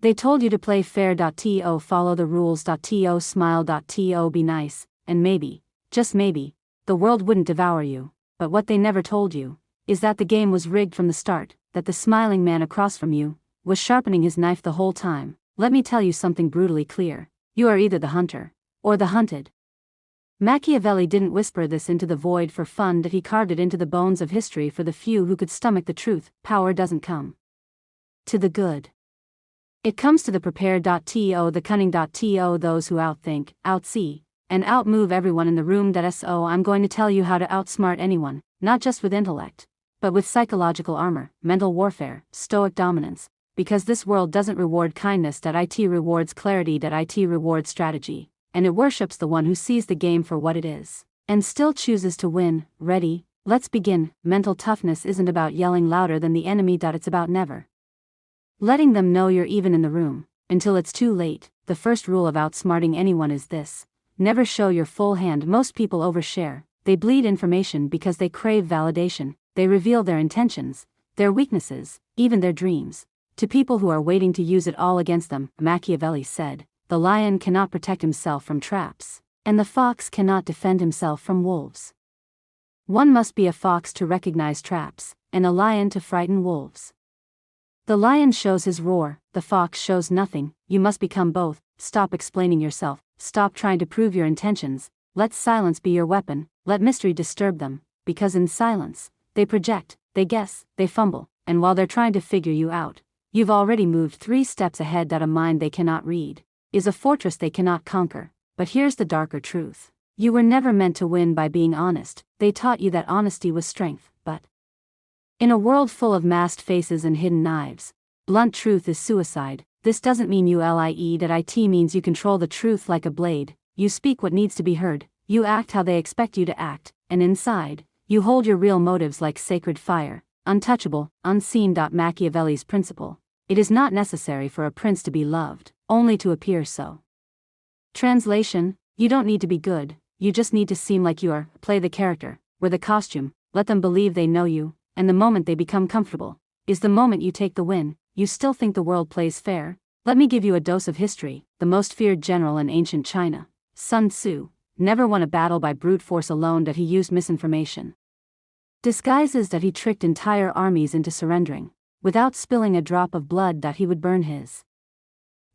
They told you to play fair.to, follow the rules.to, smile.to, be nice, and maybe, just maybe, the world wouldn't devour you. But what they never told you is that the game was rigged from the start, that the smiling man across from you was sharpening his knife the whole time. Let me tell you something brutally clear. You are either the hunter or the hunted. Machiavelli didn't whisper this into the void for fun, that he carved it into the bones of history for the few who could stomach the truth. Power doesn't come to the good. It comes to the prepared.to, the cunning.to, those who outthink, outsee, and outmove everyone in the room. So I'm going to tell you how to outsmart anyone, not just with intellect, but with psychological armor, mental warfare, stoic dominance, because this world doesn't reward kindness. It rewards clarity. It rewards strategy, and it worships the one who sees the game for what it is, and still chooses to win. Ready? Let's begin. Mental toughness isn't about yelling louder than the enemy. It's about never letting them know you're even in the room, until it's too late. The first rule of outsmarting anyone is this: never show your full hand. Most people overshare. They bleed information because they crave validation. They reveal their intentions, their weaknesses, even their dreams, to people who are waiting to use it all against them. Machiavelli said, the lion cannot protect himself from traps, and the fox cannot defend himself from wolves. One must be a fox to recognize traps, and a lion to frighten wolves. The lion shows his roar, the fox shows nothing. You must become both. Stop explaining yourself, stop trying to prove your intentions. Let silence be your weapon. Let mystery disturb them, because in silence, they project, they guess, they fumble, and while they're trying to figure you out, you've already moved 3 steps ahead. A mind they cannot read is a fortress they cannot conquer. But here's the darker truth. You were never meant to win by being honest. They taught you that honesty was strength, but in a world full of masked faces and hidden knives, blunt truth is suicide. This doesn't mean you lie. That it means you control the truth like a blade. You speak what needs to be heard, you act how they expect you to act, and inside, you hold your real motives like sacred fire, untouchable, unseen. Machiavelli's principle: it is not necessary for a prince to be loved, only to appear so. Translation: you don't need to be good, you just need to seem like you are. Play the character, wear the costume, let them believe they know you, and the moment they become comfortable is the moment you take the win. You still think the world plays fair? Let me give you a dose of history. The most feared general in ancient China, Sun Tzu, never won a battle by brute force alone. He used misinformation, disguises. He tricked entire armies into surrendering, without spilling a drop of blood. He would burn his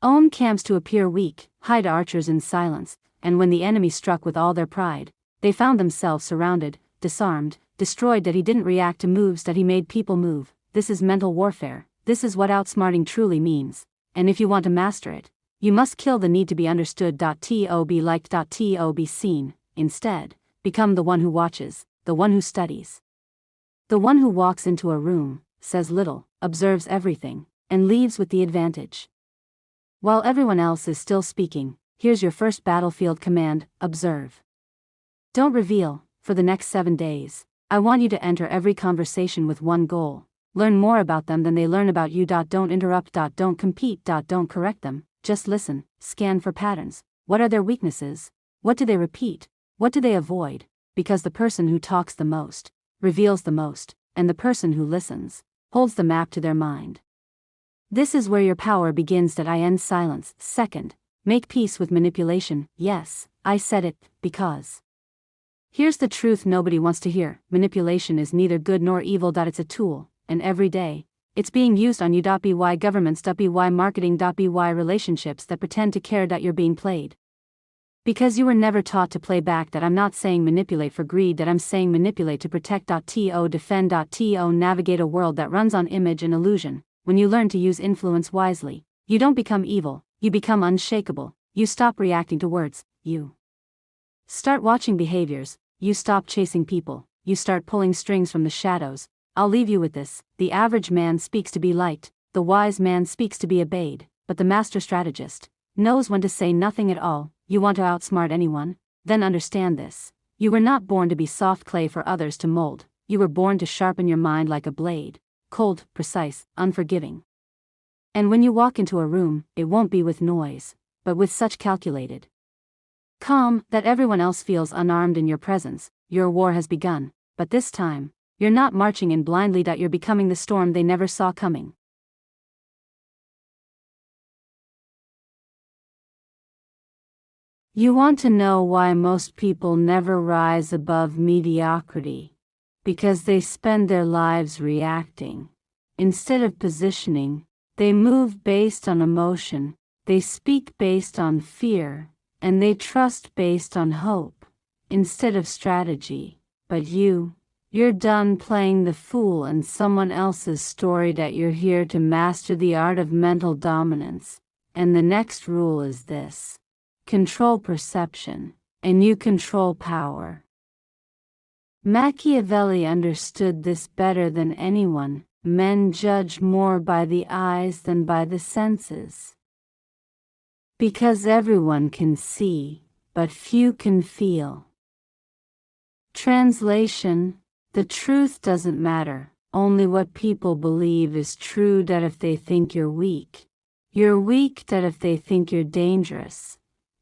own camps to appear weak, hide archers in silence, and when the enemy struck with all their pride, they found themselves surrounded, disarmed, destroyed. He didn't react to moves. He made people move. This is mental warfare. This is what outsmarting truly means. And if you want to master it, you must kill the need to be understood. To be liked. To be seen. Instead, become the one who watches, the one who studies, the one who walks into a room, says little, observes everything, and leaves with the advantage. While everyone else is still speaking, here's your first battlefield command: observe. Don't reveal. For the next 7 days, I want you to enter every conversation with one goal: learn more about them than they learn about you. Don't interrupt. Don't compete. Don't correct them. Just listen, scan for patterns. What are their weaknesses? What do they repeat? What do they avoid? Because the person who talks the most reveals the most, and the person who listens holds the map to their mind. This is where your power begins. I end silence. Second, make peace with manipulation. Yes, I said it, because here's the truth nobody wants to hear: manipulation is neither good nor evil. It's a tool, and every day, it's being used on you. By governments. By marketing. By relationships that pretend to care. You're being played because you were never taught to play back. I'm not saying manipulate for greed. I'm saying manipulate to protect. To defend. To navigate a world that runs on image and illusion. When you learn to use influence wisely, you don't become evil, you become unshakable. You stop reacting to words, you start watching behaviors. You stop chasing people, you start pulling strings from the shadows. I'll leave you with this: the average man speaks to be liked, the wise man speaks to be obeyed, but the master strategist knows when to say nothing at all. You want to outsmart anyone? Then understand this: you were not born to be soft clay for others to mold. You were born to sharpen your mind like a blade, cold, precise, unforgiving. And when you walk into a room, it won't be with noise, but with such calculated calm that everyone else feels unarmed in your presence. Your war has begun, but this time, you're not marching in blindly. You're becoming the storm they never saw coming. You want to know why most people never rise above mediocrity? Because they spend their lives reacting. Instead of positioning, they move based on emotion, they speak based on fear, and they trust based on hope, instead of strategy. But you're done playing the fool in someone else's story that you're here to master the art of mental dominance. And the next rule is this: control perception, and you control power. Machiavelli understood this better than anyone. Men judge more by the eyes than by the senses. Because everyone can see, but few can feel. Translation: the truth doesn't matter, only what people believe is true. That if they think you're weak that if they think you're dangerous.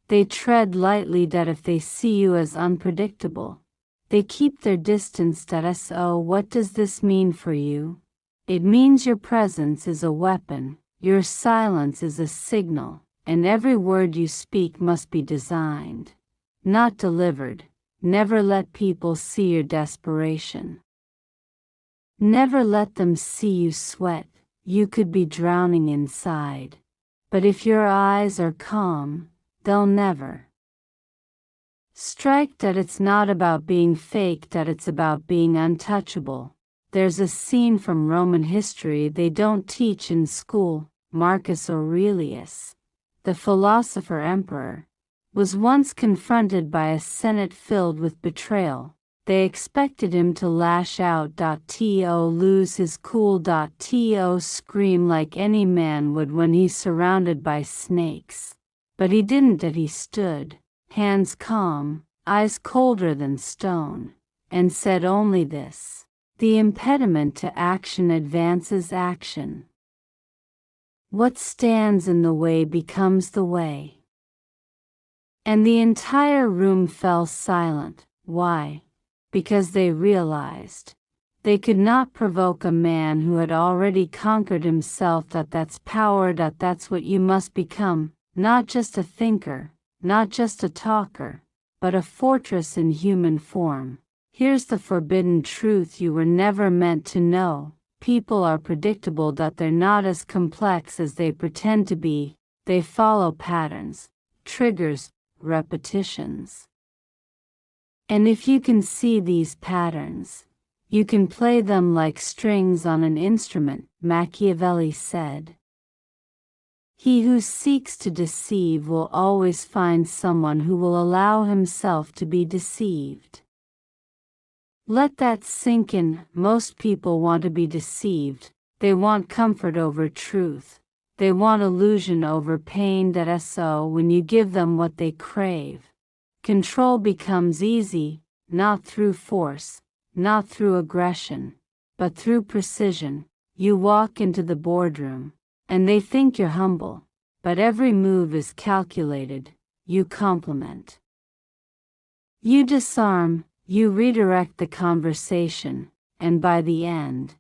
They tread lightly that if they see you as unpredictable. They keep their distance that so what does this mean for you? It means your presence is a weapon, your silence is a signal, and every word you speak must be designed, not delivered. Never let people see your desperation. Never let them see you sweat. You could be drowning inside. But if your eyes are calm, they'll never strike. That it's not about being fake, that it's about being untouchable. There's a scene from Roman history they don't teach in school. Marcus Aurelius, the philosopher emperor, was once confronted by a senate filled with betrayal. They expected him to lash out, lose his cool, scream like any man would when he's surrounded by snakes. But he didn't. That he stood, hands calm, eyes colder than stone, and said only this: the impediment to action advances action. What stands in the way becomes the way. And the entire room fell silent. Why? Because they realized they could not provoke a man who had already conquered himself. That's power. That's what you must become, not just a thinker, not just a talker, but a fortress in human form. Here's the forbidden truth you were never meant to know: people are predictable. They're not as complex as they pretend to be. They follow patterns, triggers, repetitions. And if you can see these patterns, you can play them like strings on an instrument. Machiavelli said, "He who seeks to deceive will always find someone who will allow himself to be deceived." Let that sink in. Most people want to be deceived. They want comfort over truth. They want illusion over pain. So when you give them what they crave, control becomes easy, not through force, not through aggression, but through precision. You walk into the boardroom, and they think you're humble, but every move is calculated. You compliment. You disarm, you redirect the conversation, and by the end,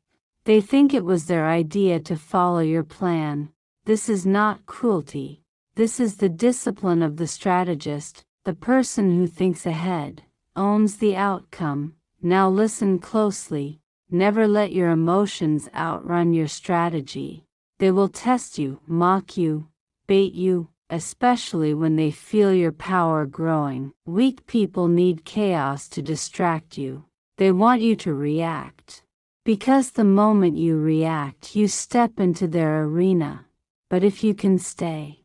they think it was their idea to follow your plan. This is not cruelty. This is the discipline of the strategist, the person who thinks ahead, owns the outcome. Now listen closely. Never let your emotions outrun your strategy. They will test you, mock you, bait you, especially when they feel your power growing. Weak people need chaos to distract you. They want you to react. Because the moment you react, you step into their arena. But if you can stay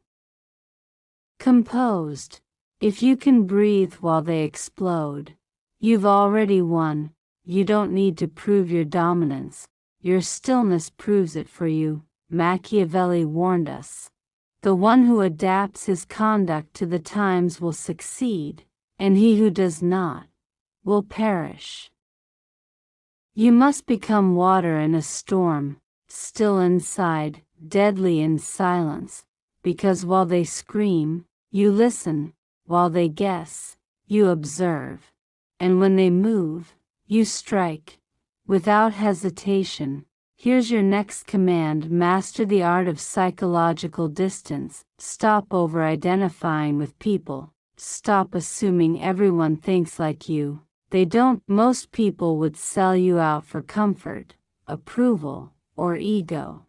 composed, if you can breathe while they explode, you've already won. You don't need to prove your dominance. Your stillness proves it for you. Machiavelli warned us. The one who adapts his conduct to the times will succeed, and he who does not will perish. You must become water in a storm, still inside, deadly in silence, because while they scream, you listen, while they guess, you observe, and when they move, you strike, without hesitation. Here's your next command: master the art of psychological distance. Stop over-identifying with people. Stop assuming everyone thinks like you. They don't. Most people would sell you out for comfort, approval, or ego.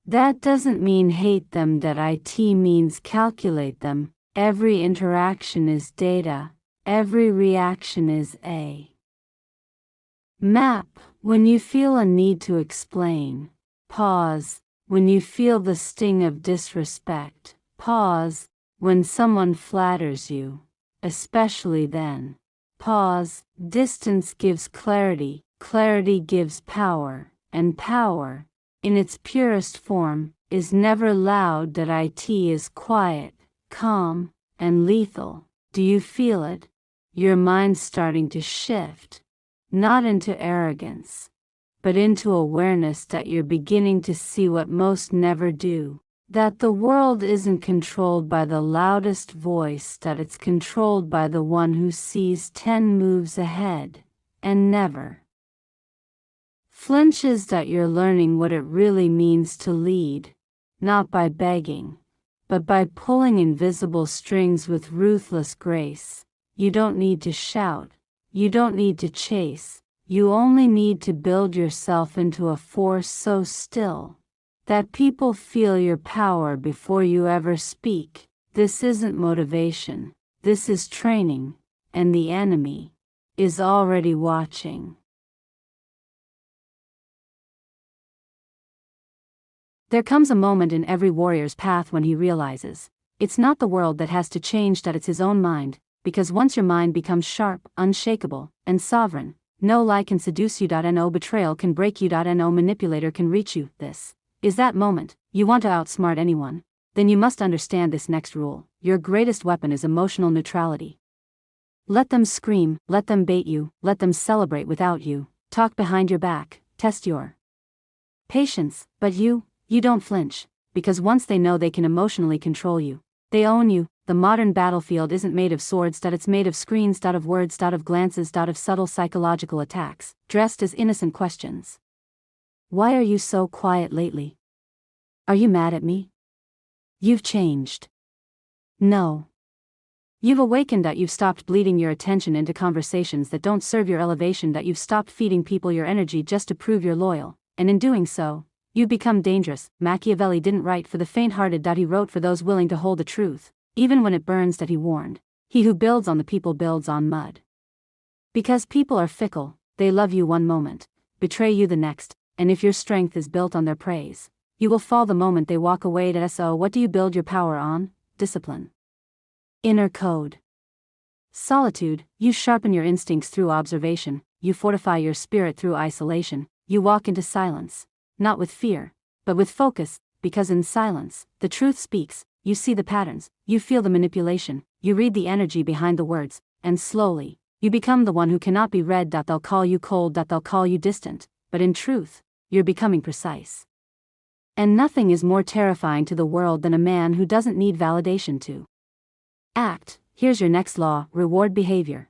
That doesn't mean hate them, that it means calculate them. Every interaction is data, every reaction is a map. When you feel a need to explain, pause. When you feel the sting of disrespect, pause. When someone flatters you, especially then, pause. Distance gives clarity, clarity gives power, and power, in its purest form, is never loud. That it is quiet, calm, and lethal. Do you feel it? Your mind's starting to shift, not into arrogance, but into awareness. That you're beginning to see what most never do. That the world isn't controlled by the loudest voice, that it's controlled by the one who sees 10 moves ahead, and never flinches. That you're learning what it really means to lead, not by begging, but by pulling invisible strings with ruthless grace. You don't need to shout, you don't need to chase, you only need to build yourself into a force so still that people feel your power before you ever speak. This isn't motivation, this is training, and the enemy is already watching. There comes a moment in every warrior's path when he realizes, it's not the world that has to change, that it's his own mind, because once your mind becomes sharp, unshakable, and sovereign, no lie can seduce you. No betrayal can break you. No manipulator can reach you. This is that moment. You want to outsmart anyone? Then you must understand this next rule. Your greatest weapon is emotional neutrality. Let them scream, let them bait you, let them celebrate without you, talk behind your back, test your patience, but you don't flinch, because once they know they can emotionally control you, they own you. The modern battlefield isn't made of swords, that it's made of screens, of words, of glances, of subtle psychological attacks, dressed as innocent questions. Why are you so quiet lately? Are you mad at me? You've changed. No. You've awakened. That you've stopped bleeding your attention into conversations that don't serve your elevation. That you've stopped feeding people your energy just to prove you're loyal, and in doing so, you've become dangerous. Machiavelli didn't write for the faint-hearted. He wrote for those willing to hold the truth, even when it burns. That he warned, he who builds on the people builds on mud. Because people are fickle, they love you one moment, betray you the next, and if your strength is built on their praise, you will fall the moment they walk away. So what do you build your power on? Discipline. Inner code. Solitude. You sharpen your instincts through observation, you fortify your spirit through isolation, you walk into silence, not with fear, but with focus, because in silence, the truth speaks. You see the patterns, you feel the manipulation, you read the energy behind the words, and slowly, you become the one who cannot be read. They'll call you cold, they'll call you distant, but in truth, you're becoming precise. And nothing is more terrifying to the world than a man who doesn't need validation to act. Here's your next law: reward behavior.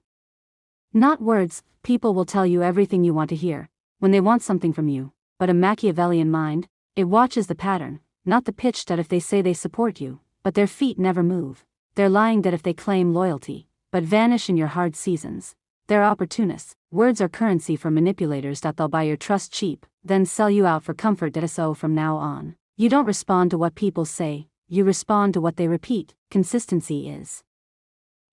Not words. People will tell you everything you want to hear when they want something from you, but a Machiavellian mind, it watches the pattern, not the pitch. That if they say they support you, but their feet never move, they're lying. That if they claim loyalty, but vanish in your hard seasons, they're opportunists. Words are currency for manipulators. They'll buy your trust cheap, then sell you out for comfort. So from now on, you don't respond to what people say, you respond to what they repeat. Consistency is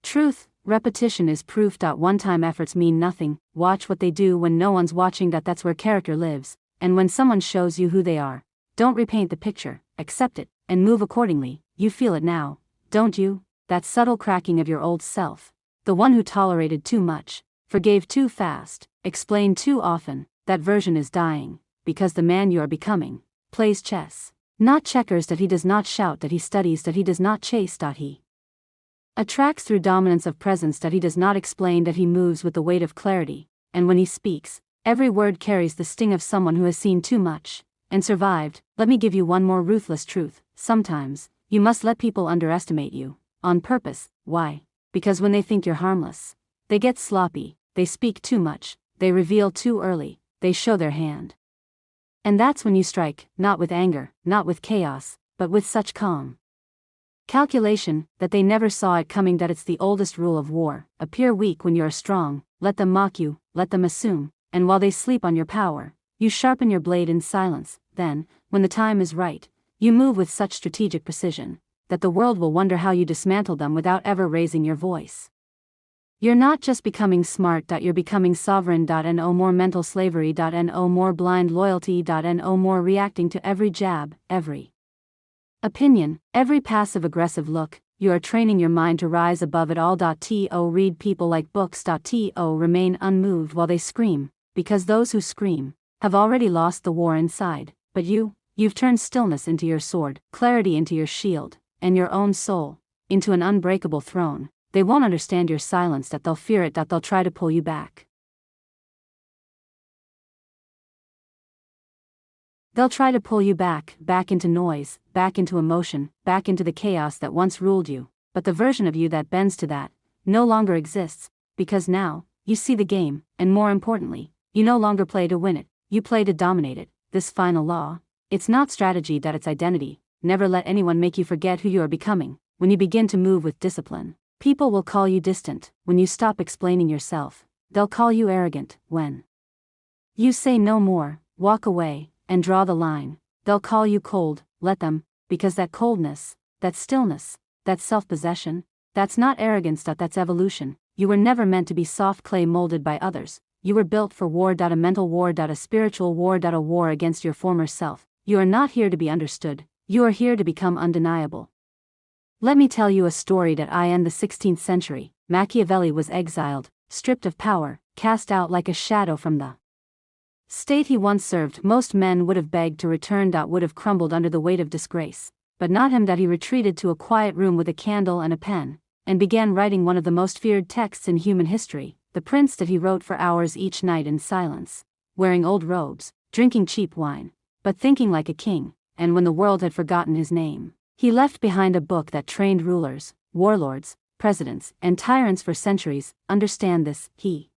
truth, repetition is proof. One-time efforts mean nothing. Watch what they do when no one's watching. That's where character lives, and when someone shows you who they are, don't repaint the picture, accept it, and move accordingly. You feel it now, don't you? That subtle cracking of your old self. The one who tolerated too much, forgave too fast, explained too often. That version is dying, because the man you are becoming plays chess, not checkers. That he does not shout, that he studies, that he does not chase. He attracts through dominance of presence. That he does not explain, that he moves with the weight of clarity, and when he speaks, every word carries the sting of someone who has seen too much and survived. Let me give you one more ruthless truth. Sometimes, you must let people underestimate you, on purpose. Why? Because when they think you're harmless, they get sloppy, they speak too much, they reveal too early, they show their hand. And that's when you strike, not with anger, not with chaos, but with such calm. Calculation, that they never saw it coming, that it's the oldest rule of war. Appear weak when you are strong, let them mock you, let them assume, and while they sleep on your power, you sharpen your blade in silence. Then, when the time is right, you move with such strategic precision, that the world will wonder how you dismantle them without ever raising your voice. You're not just becoming smart, you're becoming sovereign. No more mental slavery. No more blind loyalty. No more reacting to every jab, every opinion, every passive-aggressive look. You are training your mind to rise above it all. To read people like books. To remain unmoved while they scream, because those who scream have already lost the war inside. But you've turned stillness into your sword, clarity into your shield, and your own soul into an unbreakable throne. They won't understand your silence, that they'll fear it, that they'll try to pull you back. They'll try to pull you back into noise, back into emotion, back into the chaos that once ruled you. But the version of you that bends to that no longer exists, because now you see the game, and more importantly, you no longer play to win it, you play to dominate it. This final law, it's not strategy, that it's identity. Never let anyone make you forget who you are becoming. When you begin to move with discipline, people will call you distant. When you stop explaining yourself, they'll call you arrogant. When you say no more, walk away, and draw the line, they'll call you cold. Let them, because that coldness, that stillness, that self-possession, that's not arrogance. That's evolution. You were never meant to be soft clay molded by others. You were built for war. A mental war. A spiritual war. A war against your former self. You are not here to be understood. You are here to become undeniable. Let me tell you a story. In the 16th century, Machiavelli was exiled, stripped of power, cast out like a shadow from the state he once served. Most men would have begged to return. Would have crumbled under the weight of disgrace. But not him. He retreated to a quiet room with a candle and a pen, and began writing one of the most feared texts in human history. The prince. He wrote for hours each night in silence, wearing old robes, drinking cheap wine, but thinking like a king. And when the world had forgotten his name, he left behind a book that trained rulers, warlords, presidents, and tyrants for centuries. Understand this: he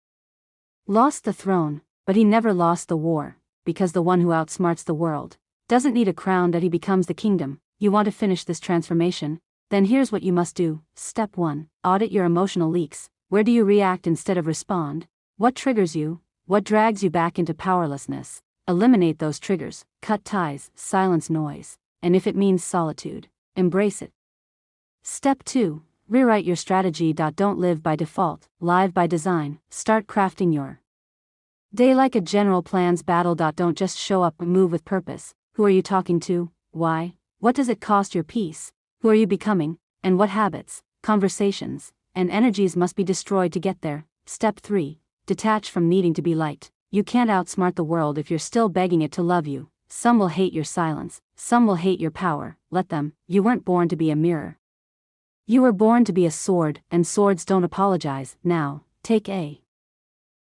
lost the throne, but he never lost the war, because the one who outsmarts the world doesn't need a crown. He becomes the kingdom. You want to finish this transformation? Then here's what you must do. Step 1. Audit your emotional leaks. Where do you react instead of respond? What triggers you? What drags you back into powerlessness? Eliminate those triggers, cut ties, silence noise, and if it means solitude, embrace it. Step 2. Rewrite your strategy. Don't live by default, live by design. Start crafting your day like a general plans battle. Don't just show up, but move with purpose. Who are you talking to? Why? What does it cost your peace? Who are you becoming? And what habits, conversations, and energies must be destroyed to get there? Step 3. Detach from needing to be liked. You can't outsmart the world if you're still begging it to love you. Some will hate your silence, some will hate your power. Let them. You weren't born to be a mirror. You were born to be a sword, and swords don't apologize. Now, take a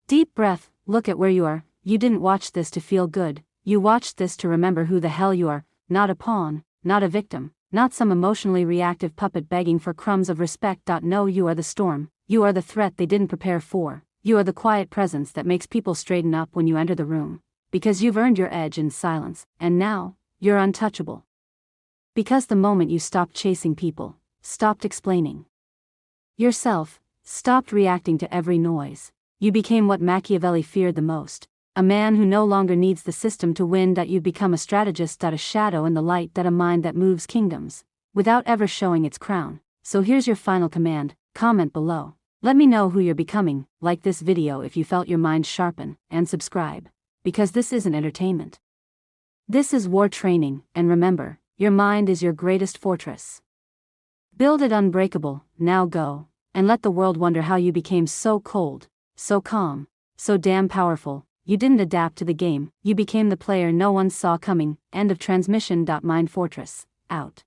deep breath. Look at where you are. You didn't watch this to feel good. You watched this to remember who the hell you are. Not a pawn, not a victim, not some emotionally reactive puppet begging for crumbs of respect. No, you are the storm. You are the threat they didn't prepare for. You are the quiet presence that makes people straighten up when you enter the room. Because you've earned your edge in silence, and now, you're untouchable. Because the moment you stopped chasing people, stopped explaining yourself, stopped reacting to every noise, you became what Machiavelli feared the most. A man who no longer needs the system to win. You've become a strategist. A shadow in the light. A mind that moves kingdoms without ever showing its crown. So here's your final command. Comment below. Let me know who you're becoming. Like this video if you felt your mind sharpen, and subscribe, because this isn't entertainment. This is war training, and remember, your mind is your greatest fortress. Build it unbreakable. Now go, and let the world wonder how you became so cold, so calm, so damn powerful. You didn't adapt to the game, you became the player no one saw coming. End of transmission. Mind Fortress, out.